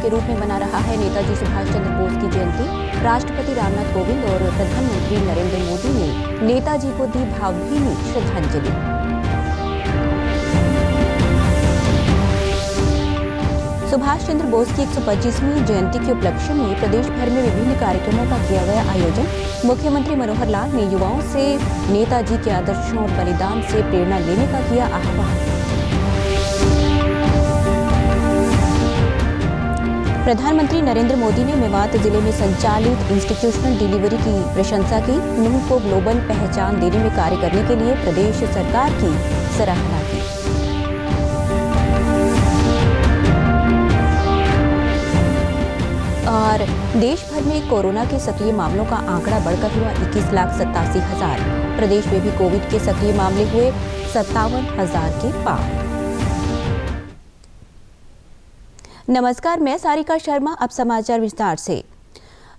दिवस के रूप में मना रहा है नेताजी सुभाष चंद्र बोस की जयंती। राष्ट्रपति रामनाथ कोविंद और प्रधानमंत्री नरेंद्र मोदी ने नेताजी को दी भावभीनी श्रद्धांजलि। सुभाष चंद्र बोस की 125वीं जयंती के उपलक्ष्य में प्रदेश भर में विभिन्न कार्यक्रमों का किया गया आयोजन। मुख्यमंत्री मनोहर लाल ने युवाओं से नेताजी के आदर्शों और बलिदान से प्रेरणा लेने का किया आह्वान। प्रधानमंत्री नरेंद्र मोदी ने मेवात जिले में संचालित इंस्टीट्यूशनल डिलीवरी की प्रशंसा की। नूह को ग्लोबल पहचान देने में कार्य करने के लिए प्रदेश सरकार की सराहना की। और देश भर में कोरोना के सक्रिय मामलों का आंकड़ा बढ़कर हुआ 21,87,000। प्रदेश में भी कोविड के सक्रिय मामले हुए 57,000 के पार। नमस्कार, मैं सारिका शर्मा। अब समाचार विस्तार से।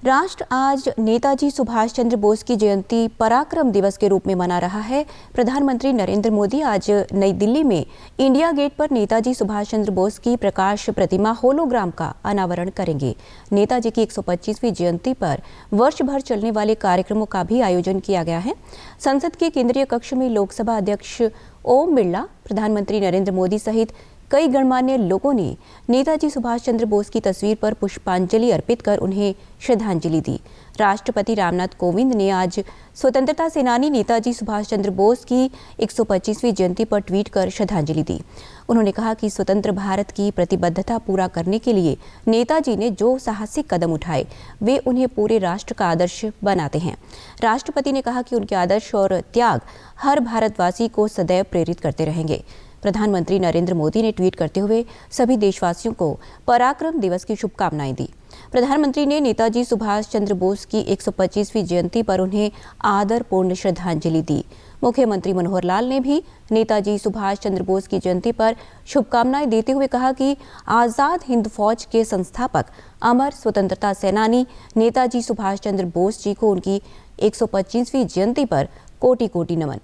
राष्ट्र आज नेताजी सुभाष चंद्र बोस की जयंती पराक्रम दिवस के रूप में मना रहा है। प्रधानमंत्री नरेंद्र मोदी आज नई दिल्ली में इंडिया गेट पर नेताजी सुभाष चंद्र बोस की प्रकाश प्रतिमा होलोग्राम का अनावरण करेंगे। नेताजी की 125वीं जयंती पर वर्ष भर चलने वाले कार्यक्रमों का भी आयोजन किया गया है। संसद के केंद्रीय कक्ष में लोकसभा अध्यक्ष ओम बिरला, प्रधानमंत्री नरेंद्र मोदी सहित कई गणमान्य लोगों ने नेताजी सुभाष चंद्र बोस की तस्वीर पर पुष्पांजलि अर्पित कर उन्हें श्रद्धांजलि दी। राष्ट्रपति रामनाथ कोविंद ने आज स्वतंत्रता सेनानी नेताजी सुभाष चंद्र बोस की 125वीं जयंती पर ट्वीट कर श्रद्धांजलि दी। उन्होंने कहा कि स्वतंत्र भारत की प्रतिबद्धता पूरा करने के लिए नेताजी ने जो साहसिक कदम उठाए वे उन्हें पूरे राष्ट्र का आदर्श बनाते हैं। राष्ट्रपति ने कहा कि उनके आदर्श और त्याग हर भारतवासी को सदैव प्रेरित करते रहेंगे। प्रधानमंत्री नरेंद्र मोदी ने ट्वीट करते हुए सभी देशवासियों को पराक्रम दिवस की शुभकामनाएं दी। प्रधानमंत्री ने नेताजी सुभाष चंद्र बोस की 125वीं जयंती पर उन्हें आदरपूर्ण श्रद्धांजलि दी। मुख्यमंत्री मनोहर लाल ने भी नेताजी सुभाष चंद्र बोस की जयंती पर शुभकामनाएं देते हुए कहा कि आजाद हिंद फौज के संस्थापक अमर स्वतंत्रता सेनानी नेताजी सुभाष चंद्र बोस जी को उनकी 125वीं जयंती पर कोटि कोटि नमन।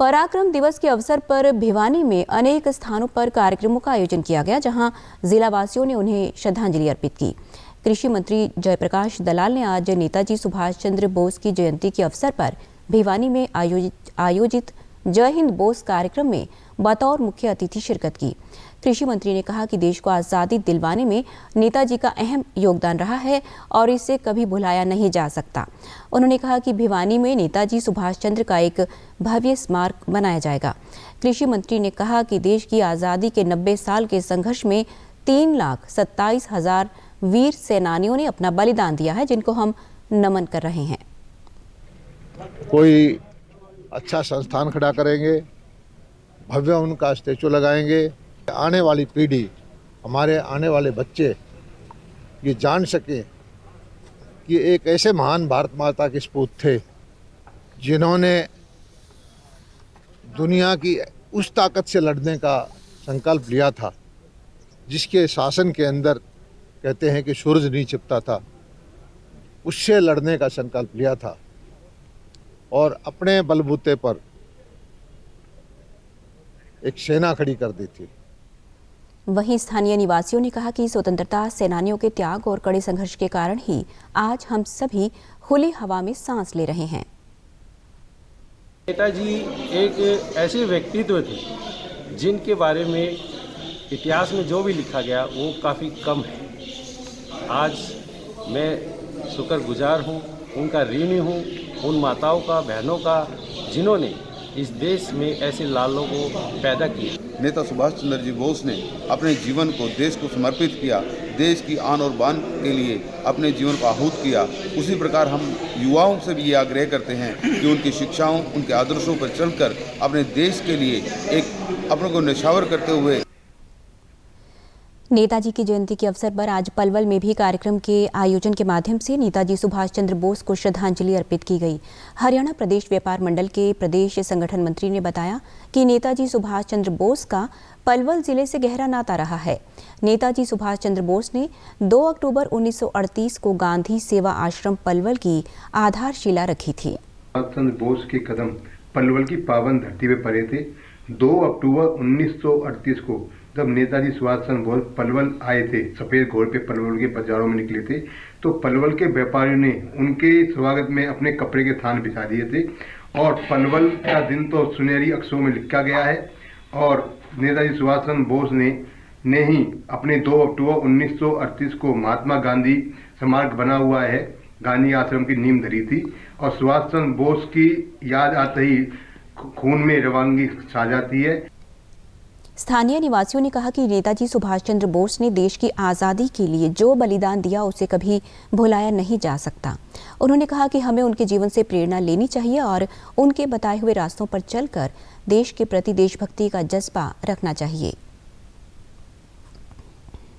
पराक्रम दिवस के अवसर पर भिवानी में अनेक स्थानों पर कार्यक्रमों का आयोजन किया गया, जहां जिलावासियों ने उन्हें श्रद्धांजलि अर्पित की। कृषि मंत्री जयप्रकाश दलाल ने आज नेताजी सुभाष चंद्र बोस की जयंती के अवसर पर भिवानी में आयोजित जय हिंद बोस कार्यक्रम में बतौर मुख्य अतिथि शिरकत की। कृषि मंत्री ने कहा कि देश को आज़ादी दिलवाने में नेताजी का अहम योगदान रहा है और इसे कभी भुलाया नहीं जा सकता। उन्होंने कहा कि भिवानी में नेताजी सुभाष चंद्र का एक भव्य स्मारक बनाया जाएगा। कृषि मंत्री ने कहा कि देश की आज़ादी के 90 साल के संघर्ष में 3,27,000 वीर सेनानियों ने अपना बलिदान दिया है, जिनको हम नमन कर रहे हैं। कोई अच्छा संस्थान खड़ा करेंगे, भव्य उनका स्टैचू लगाएंगे। आने वाली पीढ़ी, हमारे आने वाले बच्चे ये जान सकें कि एक ऐसे महान भारत माता के सपूत थे जिन्होंने दुनिया की उस ताकत से लड़ने का संकल्प लिया था जिसके शासन के अंदर कहते हैं कि सूरज नहीं छिपता था। उससे लड़ने का संकल्प लिया था और अपने बलबूते पर एक सेना खड़ी कर दी थी। वहीं स्थानीय निवासियों ने कहा कि स्वतंत्रता सेनानियों के त्याग और कड़े संघर्ष के कारण ही आज हम सभी खुली हवा में सांस ले रहे हैं। नेताजी एक ऐसे व्यक्तित्व थे जिनके बारे में इतिहास में जो भी लिखा गया वो काफ़ी कम है। आज मैं शुक्रगुजार हूँ, उनका ऋणी हूँ, उन माताओं का, बहनों का, जिन्होंने इस देश में ऐसे लालों को पैदा किया। नेता सुभाष चंद्र जी बोस ने अपने जीवन को देश को समर्पित किया, देश की आन और बान के लिए अपने जीवन को आहूत किया। उसी प्रकार हम युवाओं से भी ये आग्रह करते हैं कि उनकी शिक्षाओं, उनके आदर्शों पर चलकर अपने देश के लिए एक अपने को न्यौछावर करते हुए। नेताजी की जयंती के अवसर पर आज पलवल में भी कार्यक्रम के आयोजन के माध्यम से नेताजी सुभाष चंद्र बोस को श्रद्धांजलि अर्पित की गई। हरियाणा प्रदेश व्यापार मंडल के प्रदेश संगठन मंत्री ने बताया कि नेताजी सुभाष चंद्र बोस का पलवल जिले से गहरा नाता रहा है। नेताजी सुभाष चंद्र बोस ने 2 अक्टूबर 1938 को गांधी सेवा आश्रम पलवल की आधारशिला रखी थी। सुभाष चंद्र बोस के कदम पलवल की पावन धरती पे पड़े थे। 2 अक्टूबर 1938 को जब नेताजी सुभाष चंद्र बोस पलवल आए थे, सफेद घोड़े पे पलवल के बाजारों में निकले थे, तो पलवल के व्यापारियों ने उनके स्वागत में अपने कपड़े के थान बिछा दिए थे और पलवल का दिन तो सुनहरी अक्षरों में लिखा गया है। और नेताजी सुभाष चंद्र बोस ने ही अपने 2 अक्टूबर 1938 को महात्मा गांधी स्मारक बना हुआ है, गांधी आश्रम की नींव धरी थी। और सुभाष चंद्र बोस की याद आते ही खून में रवानगी छा जाती है। स्थानीय निवासियों ने कहा कि नेताजी सुभाष चंद्र बोस ने देश की आज़ादी के लिए जो बलिदान दिया उसे कभी भुलाया नहीं जा सकता। उन्होंने कहा कि हमें उनके जीवन से प्रेरणा लेनी चाहिए और उनके बताए हुए रास्तों पर चलकर देश के प्रति देशभक्ति का जज्बा रखना चाहिए।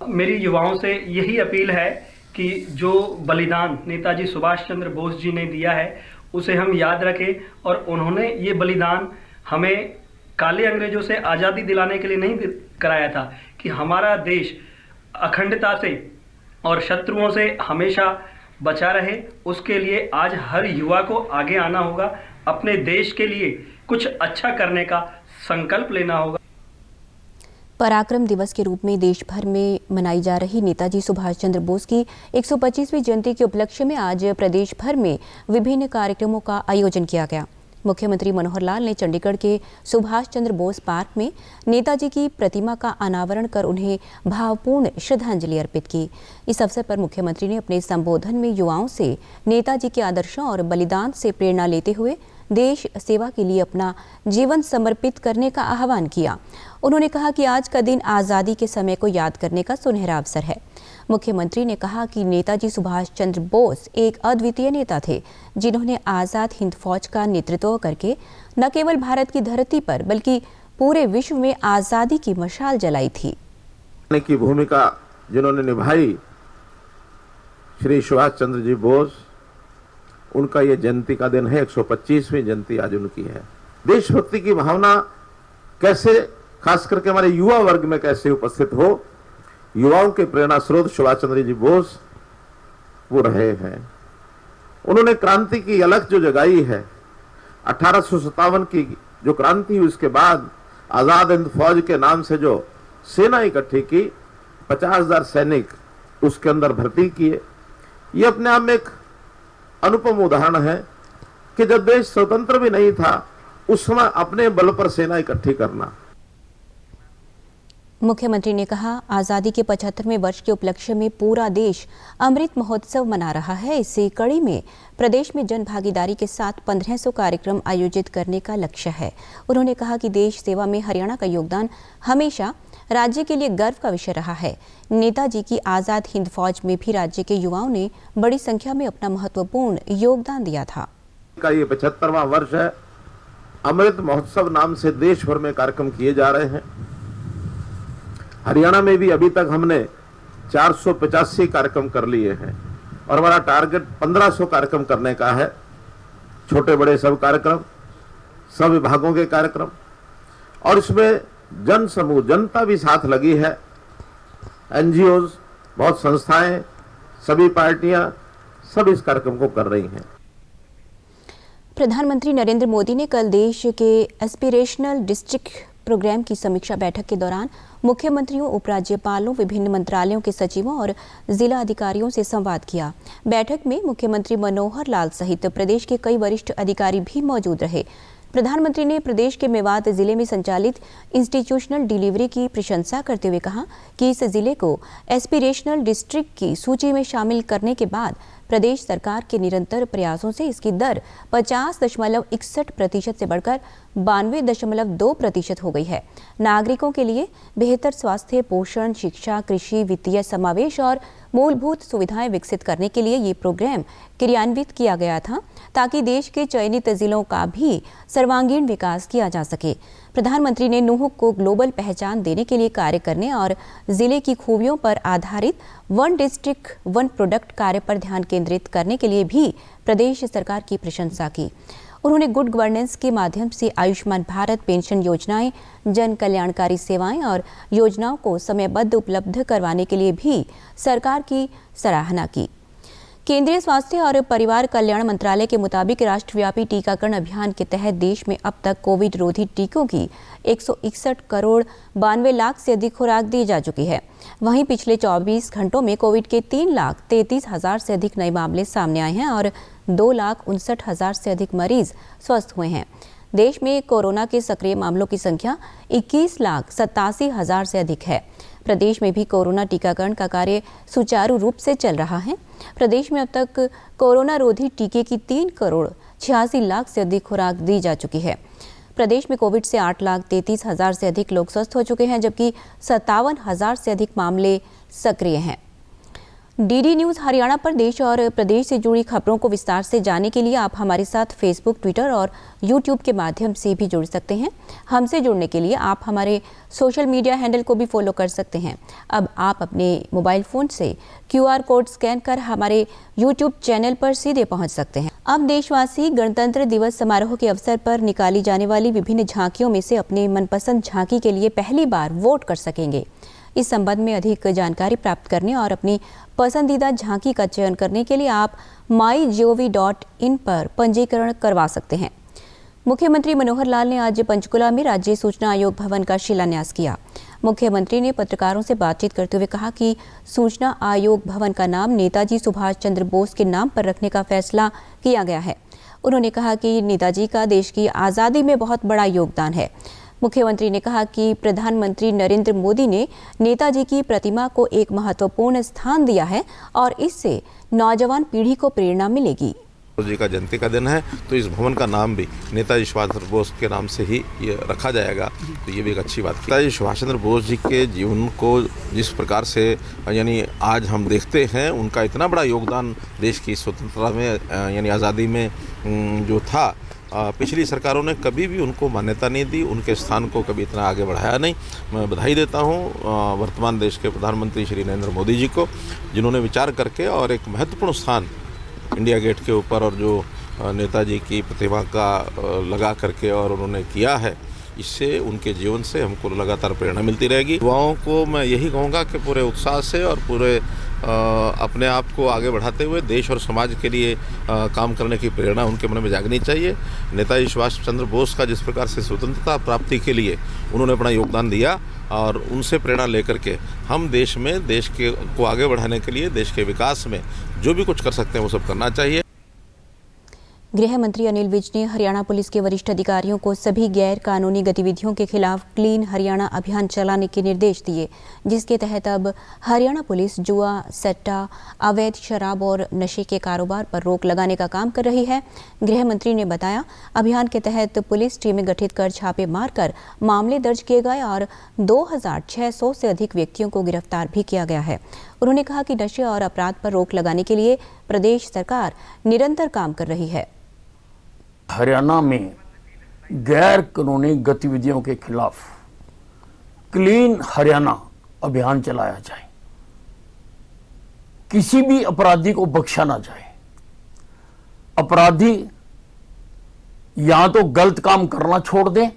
मेरी युवाओं से यही अपील है कि जो बलिदान नेताजी सुभाष चंद्र बोस जी ने दिया है उसे हम याद रखें और उन्होंने ये बलिदान हमें काले अंग्रेजों से आज़ादी दिलाने के लिए नहीं कराया था कि हमारा देश अखंडता से और शत्रुओं से हमेशा बचा रहे। उसके लिए आज हर युवा को आगे आना होगा, अपने देश के लिए कुछ अच्छा करने का संकल्प लेना होगा। पराक्रम दिवस के रूप में देश भर में मनाई जा रही नेताजी सुभाष चंद्र बोस की 125वीं जयंती के उपलक्ष्य में आज प्रदेश भर में विभिन्न कार्यक्रमों का आयोजन किया गया। मुख्यमंत्री मनोहर लाल ने चंडीगढ़ के सुभाष चंद्र बोस पार्क में नेताजी की प्रतिमा का अनावरण कर उन्हें भावपूर्ण श्रद्धांजलि अर्पित की। इस अवसर पर मुख्यमंत्री ने अपने संबोधन में युवाओं से नेताजी के आदर्शों और बलिदान से प्रेरणा लेते हुए देश सेवा के लिए अपना जीवन समर्पित करने का आह्वान किया। उन्होंने कहा कि आज का दिन आज़ादी के समय को याद करने का सुनहरा अवसर है। मुख्यमंत्री ने कहा कि नेताजी सुभाष चंद्र बोस एक अद्वितीय नेता थे, जिन्होंने आज़ाद हिंद फौज का नेतृत्व करके न केवल भारत की धरती पर बल्कि पूरे विश्व में आज़ादी की मशाल जलाई थी। की भूमिका जिन्होंने निभाई श्री सुभाष चंद्र जी बोस, उनका ये जयंती का दिन है, 125वीं जयंती आज उनकी है। देशभक्ति की भावना कैसे खास करके हमारे युवा वर्ग में कैसे उपस्थित हो, युवाओं के प्रेरणा स्रोत सुभाष चंद्र जी बोस वो रहे हैं। उन्होंने क्रांति की अलख जो जगाई है, 1857 की जो क्रांति हुई उसके बाद आजाद हिंद फौज के नाम से जो सेना इकट्ठी की, 50,000 सैनिक उसके अंदर भर्ती किए। ये अपने आप में एक अनुपम उदाहरण है कि जब देश स्वतंत्र भी नहीं था उस समय अपने बल पर सेना इकट्ठी करना। मुख्यमंत्री ने कहा, आज़ादी के 75वें वर्ष के उपलक्ष्य में पूरा देश अमृत महोत्सव मना रहा है। इसी कड़ी में प्रदेश में जन भागीदारी के साथ 1500 कार्यक्रम आयोजित करने का लक्ष्य है। उन्होंने कहा कि देश सेवा में हरियाणा का योगदान हमेशा राज्य के लिए गर्व का विषय रहा है। नेताजी की आज़ाद हिंद फौज में भी राज्य के युवाओं ने बड़ी संख्या में अपना महत्वपूर्ण योगदान दिया था। का ये 75वां वर्ष है। अमृत महोत्सव नाम से देश भर में कार्यक्रम किए जा रहे हैं। हरियाणा में भी अभी तक हमने 485 कार्यक्रम कर लिए हैं और हमारा टारगेट 1500 कार्यक्रम करने का है। छोटे बड़े सब कार्यक्रम, सब विभागों के कार्यक्रम, और इसमें जन समूह, जनता भी साथ लगी है। एनजीओज, बहुत संस्थाएं, सभी पार्टियां सब इस कार्यक्रम को कर रही हैं। प्रधानमंत्री नरेंद्र मोदी ने कल देश के एस्पिरेशनल डिस्ट्रिक्ट प्रोग्राम की समीक्षा बैठक के दौरान मुख्यमंत्रियों, उपराज्यपालों, विभिन्न मंत्रालयों के सचिवों और जिला अधिकारियों से संवाद किया। बैठक में मुख्यमंत्री मनोहर लाल सहित प्रदेश के कई वरिष्ठ अधिकारी भी मौजूद रहे। प्रधानमंत्री ने प्रदेश के मेवात जिले में संचालित इंस्टीट्यूशनल डिलीवरी की प्रशंसा करते हुए कहा कि इस जिले को एस्पिरेशनल डिस्ट्रिक्ट की सूची में शामिल करने के बाद प्रदेश सरकार के निरंतर प्रयासों से इसकी दर 50.61% से बढ़कर 92.2% हो गई है। नागरिकों के लिए बेहतर स्वास्थ्य, पोषण, शिक्षा, कृषि, वित्तीय समावेश और मूलभूत सुविधाएं विकसित करने के लिए ये प्रोग्राम क्रियान्वित किया गया था, ताकि देश के चयनित जिलों का भी सर्वांगीण विकास किया जा सके। प्रधानमंत्री ने नूह को ग्लोबल पहचान देने के लिए कार्य करने और जिले की खूबियों पर आधारित वन डिस्ट्रिक्ट वन प्रोडक्ट कार्य पर ध्यान केंद्रित करने के लिए भी प्रदेश सरकार की प्रशंसा की। उन्होंने गुड गवर्नेंस के माध्यम से आयुष्मान भारत, पेंशन योजनाएं, जन कल्याणकारी सेवाएं और योजनाओं को समयबद्ध उपलब्ध करवाने के लिए भी सरकार की सराहना की। केंद्रीय स्वास्थ्य और परिवार कल्याण मंत्रालय के मुताबिक राष्ट्रव्यापी टीकाकरण अभियान के तहत देश में अब तक कोविड रोधी टीकों की 161 करोड़ 92 लाख से अधिक खुराक दी जा चुकी है। वहीं पिछले 24 घंटों में कोविड के 3,33,000 से अधिक नए मामले सामने आए हैं और 2,59,000 से अधिक मरीज स्वस्थ हुए हैं। देश में कोरोना के सक्रिय मामलों की संख्या 21,87,000 से अधिक है। प्रदेश में भी कोरोना टीकाकरण का कार्य सुचारू रूप से चल रहा है। प्रदेश में अब तक कोरोना रोधी टीके की 3 करोड़ 86 लाख से अधिक खुराक दी जा चुकी है। प्रदेश में कोविड से 8,33,000 से अधिक लोग स्वस्थ हो चुके हैं, जबकि 57,000 से अधिक मामले सक्रिय हैं। डीडी न्यूज़ हरियाणा पर देश और प्रदेश से जुड़ी खबरों को विस्तार से जानने के लिए आप हमारे साथ फेसबुक, ट्विटर और यूट्यूब के माध्यम से भी जुड़ सकते हैं। हमसे जुड़ने के लिए आप हमारे सोशल मीडिया हैंडल को भी फॉलो कर सकते हैं। अब आप अपने मोबाइल फ़ोन से QR कोड स्कैन कर हमारे यूट्यूब चैनल पर सीधे पहुंच सकते हैं। अब देशवासी गणतंत्र दिवस समारोह के अवसर पर निकाली जाने वाली विभिन्न झांकियों में से अपने मनपसंद झांकी के लिए पहली बार वोट कर सकेंगे। इस संबंध में अधिक जानकारी प्राप्त करने और अपनी पसंदीदा झांकी का चयन करने के लिए आप mygov.in पर पंजीकरण करवा सकते हैं। मुख्यमंत्री मनोहर लाल ने आज पंचकुला में राज्य सूचना आयोग भवन का शिलान्यास किया। मुख्यमंत्री ने पत्रकारों से बातचीत करते हुए कहा कि सूचना आयोग भवन का नाम नेताजी सुभाष चंद्र बोस के नाम पर रखने का फैसला किया गया है। उन्होंने कहा कि नेताजी का देश की आज़ादी में बहुत बड़ा योगदान है। मुख्यमंत्री ने कहा कि प्रधानमंत्री नरेंद्र मोदी ने नेताजी की प्रतिमा को एक महत्वपूर्ण स्थान दिया है और इससे नौजवान पीढ़ी को प्रेरणा मिलेगी। जी का जयंती का दिन है, तो इस भवन का नाम भी नेताजी सुभाष चंद्र बोस के नाम से ही ये रखा जाएगा, तो ये भी एक अच्छी बात है। नेताजी सुभाष चंद्र बोस जी के जीवन को जिस प्रकार से यानी आज हम देखते हैं, उनका इतना बड़ा योगदान देश की स्वतंत्रता में यानी आज़ादी में जो था, पिछली सरकारों ने कभी भी उनको मान्यता नहीं दी, उनके स्थान को कभी इतना आगे बढ़ाया नहीं। मैं बधाई देता हूँ वर्तमान देश के प्रधानमंत्री श्री नरेंद्र मोदी जी को, जिन्होंने विचार करके और एक महत्वपूर्ण स्थान इंडिया गेट के ऊपर और जो नेताजी की प्रतिमा का लगा करके और उन्होंने किया है, इससे उनके जीवन से हमको लगातार प्रेरणा मिलती रहेगी। युवाओं को मैं यही कहूँगा कि पूरे उत्साह से और पूरे अपने आप को आगे बढ़ाते हुए देश और समाज के लिए काम करने की प्रेरणा उनके मन में जागनी चाहिए। नेताजी सुभाष चंद्र बोस का जिस प्रकार से स्वतंत्रता प्राप्ति के लिए उन्होंने अपना योगदान दिया, और उनसे प्रेरणा लेकर के हम देश में देश के को आगे बढ़ाने के लिए, देश के विकास में जो भी कुछ कर सकते हैं वो सब करना चाहिए। गृह मंत्री अनिल विज ने हरियाणा पुलिस के वरिष्ठ अधिकारियों को सभी गैर कानूनी गतिविधियों के खिलाफ क्लीन हरियाणा अभियान चलाने के निर्देश दिए, जिसके तहत अब हरियाणा पुलिस जुआ, सट्टा, अवैध शराब और नशे के कारोबार पर रोक लगाने का काम कर रही है। गृह मंत्री ने बताया, अभियान के तहत पुलिस टीमें गठित कर छापे मारकर मामले दर्ज किए गए और 2600 से अधिक व्यक्तियों को गिरफ्तार भी किया गया है। उन्होंने कहा कि नशे और अपराध पर रोक लगाने के लिए प्रदेश सरकार निरंतर काम कर रही है। हरियाणा में गैर कानूनी गतिविधियों के खिलाफ क्लीन हरियाणा अभियान चलाया जाए। किसी भी अपराधी को बख्शा ना जाए। अपराधी या तो गलत काम करना छोड़ दें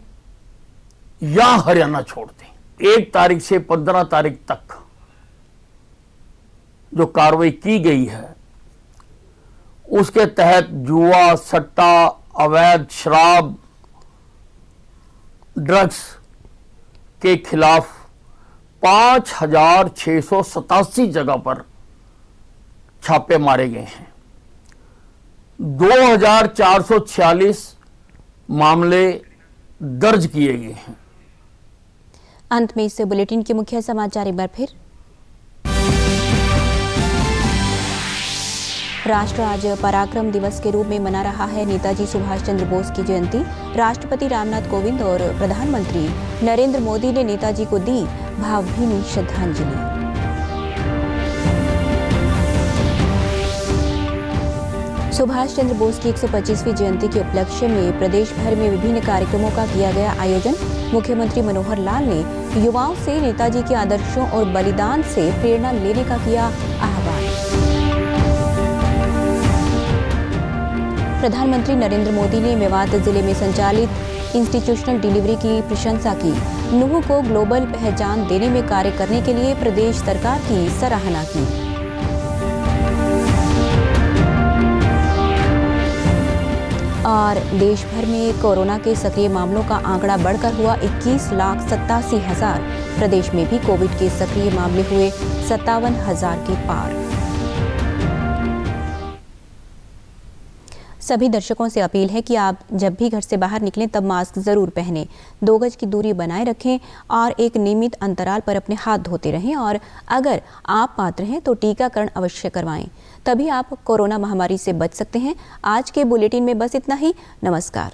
या हरियाणा छोड़ दें। 1 तारीख से 15 तारीख तक जो कार्रवाई की गई है, उसके तहत जुआ, सट्टा, अवैध शराब, ड्रग्स के खिलाफ 5687 जगह पर छापे मारे गए हैं। 2446 मामले दर्ज किए गए हैं। अंत में इस बुलेटिन के मुख्य समाचार एक बार फिर। राष्ट्र आज पराक्रम दिवस के रूप में मना रहा है नेताजी सुभाष चंद्र बोस की जयंती। राष्ट्रपति रामनाथ कोविंद और प्रधानमंत्री नरेंद्र मोदी ने नेताजी को दी भावभीनी श्रद्धांजलि। सुभाष चंद्र बोस की 125वीं जयंती के उपलक्ष्य में प्रदेश भर में विभिन्न कार्यक्रमों का किया गया आयोजन। मुख्यमंत्री मनोहर लाल ने युवाओं से नेताजी के आदर्शों और बलिदान से प्रेरणा लेने का किया आह्वान। प्रधानमंत्री नरेंद्र मोदी ने मेवात जिले में संचालित इंस्टीट्यूशनल डिलीवरी की प्रशंसा की। नूह को ग्लोबल पहचान देने में कार्य करने के लिए प्रदेश सरकार की सराहना की। और देश भर में कोरोना के सक्रिय मामलों का आंकड़ा बढ़कर हुआ 21,87,000। प्रदेश में भी कोविड के सक्रिय मामले हुए 57,000 के पार। सभी दर्शकों से अपील है कि आप जब भी घर से बाहर निकलें तब मास्क जरूर पहनें, 2 गज की दूरी बनाए रखें और एक नियमित अंतराल पर अपने हाथ धोते रहें और अगर आप पात्र हैं तो टीकाकरण अवश्य करवाएं, तभी आप कोरोना महामारी से बच सकते हैं। आज के बुलेटिन में बस इतना ही। नमस्कार।